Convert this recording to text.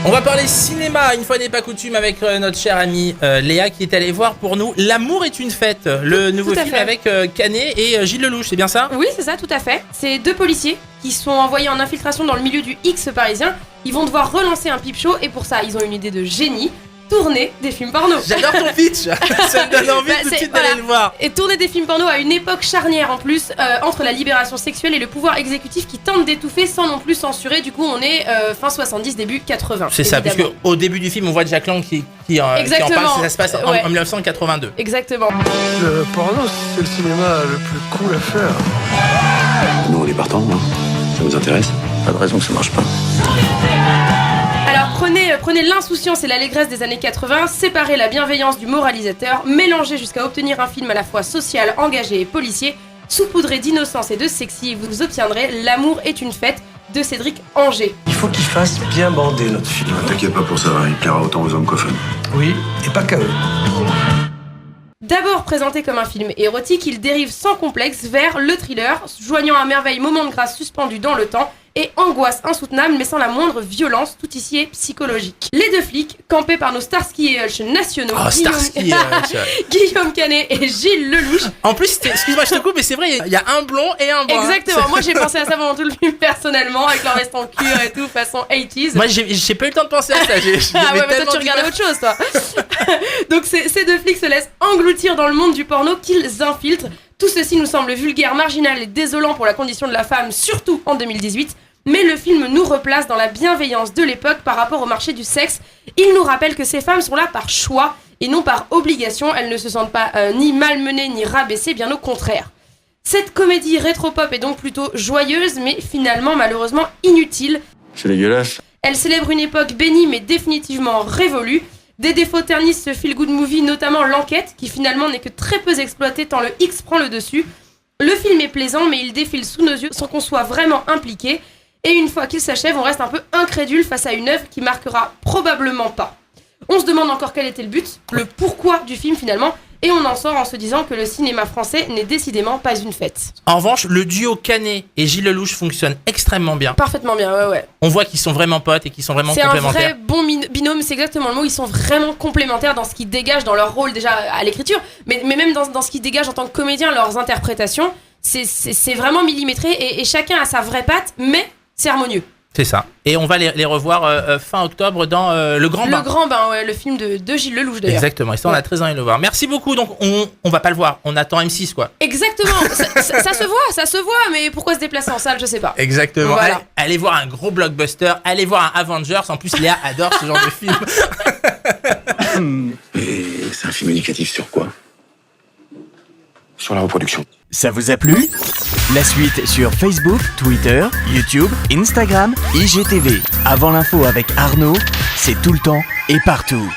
On va parler cinéma, une fois n'est pas coutume, avec notre chère amie Léa qui est allée voir pour nous L'amour est une fête, le nouveau film avec Canet et Gilles Lelouch, c'est bien ça ? Oui, c'est ça, tout à fait. C'est deux policiers qui sont envoyés en infiltration dans le milieu du X parisien. Ils vont devoir relancer un pipe show et pour ça, ils ont une idée de génie. Tourner des films porno. J'adore ton pitch. Ça me donne envie tout de suite d'aller le voir. Et tourner des films porno à une époque charnière en plus, entre la libération sexuelle et le pouvoir exécutif qui tente d'étouffer sans non plus censurer. Du coup, on est fin 70, début 80. C'est ça, puisque au début du film, on voit Jack Lang qui en parle, ça se passe en 1982. Exactement. Le porno, c'est le cinéma le plus cool à faire. Nous, on est partants, non ? Ça vous intéresse ? Pas de raison que ça marche pas. Alors prenez l'insouciance et l'allégresse des années 80, séparez la bienveillance du moralisateur, mélangez jusqu'à obtenir un film à la fois social, engagé et policier, saupoudré d'innocence et de sexy, et vous obtiendrez L'amour est une fête de Cédric Angers. Il faut qu'il fasse bien bander notre film. T'inquiète pas pour ça, il plaira autant aux hommes qu'aux femmes. Oui, et pas qu'à eux. D'abord présenté comme un film érotique, il dérive sans complexe vers le thriller, joignant à merveille moments de grâce suspendus dans le temps et angoisse insoutenable mais sans la moindre violence, tout ici est psychologique. Les deux flics, campés par nos Starsky et Hutch nationaux, Guillaume Canet et Gilles Lelouch. En plus, excuse-moi je te coupe, mais c'est vrai, il y a un blond et un brun. Exactement, moi j'ai pensé à ça pendant tout le film personnellement, avec leur veste en cuir et tout, façon 80s. Moi j'ai pas eu le temps de penser à ça. Ah ouais, mais toi tu regardais autre chose toi. Donc ces deux flics se laissent engloutir dans le monde du porno qu'ils infiltrent. Tout ceci nous semble vulgaire, marginal et désolant pour la condition de la femme, surtout en 2018. Mais le film nous replace dans la bienveillance de l'époque par rapport au marché du sexe. Il nous rappelle que ces femmes sont là par choix et non par obligation. Elles ne se sentent pas ni malmenées ni rabaissées, bien au contraire. Cette comédie rétro-pop est donc plutôt joyeuse, mais finalement malheureusement inutile. C'est dégueulasse. Elle célèbre une époque bénie mais définitivement révolue. Des défauts ternissent ce feel-good movie, notamment l'enquête, qui finalement n'est que très peu exploitée tant le X prend le dessus. Le film est plaisant, mais il défile sous nos yeux sans qu'on soit vraiment impliqué. Et une fois qu'il s'achève, on reste un peu incrédule face à une œuvre qui marquera probablement pas. On se demande encore quel était le but, le pourquoi du film finalement, et on en sort en se disant que le cinéma français n'est décidément pas une fête. En revanche, le duo Canet et Gilles Lelouch fonctionne extrêmement bien. Parfaitement bien, ouais. On voit qu'ils sont vraiment potes et qu'ils sont vraiment complémentaires. C'est un vrai bon binôme, c'est exactement le mot. Ils sont vraiment complémentaires dans ce qu'ils dégagent dans leur rôle déjà à l'écriture, mais même dans ce qu'ils dégagent en tant que comédiens, leurs interprétations. C'est vraiment millimétré et chacun a sa vraie patte, mais c'est harmonieux. C'est ça. Et on va les revoir fin octobre dans Le Grand Bain. Le Grand Bain, ouais, le film de Gilles Lelouch d'ailleurs. Exactement, et ça on a très envie de le voir. Merci beaucoup, donc on va pas le voir, on attend M6 quoi. Exactement, ça se voit, mais pourquoi se déplacer en salle, je sais pas. Exactement, voilà. allez voir un gros blockbuster, allez voir un Avengers, en plus Léa adore ce genre de film. Et c'est un film éducatif sur quoi ? Sur la reproduction. Ça vous a plu ? La suite sur Facebook, Twitter, YouTube, Instagram, IGTV. Avant l'info avec Arnaud, c'est tout le temps et partout.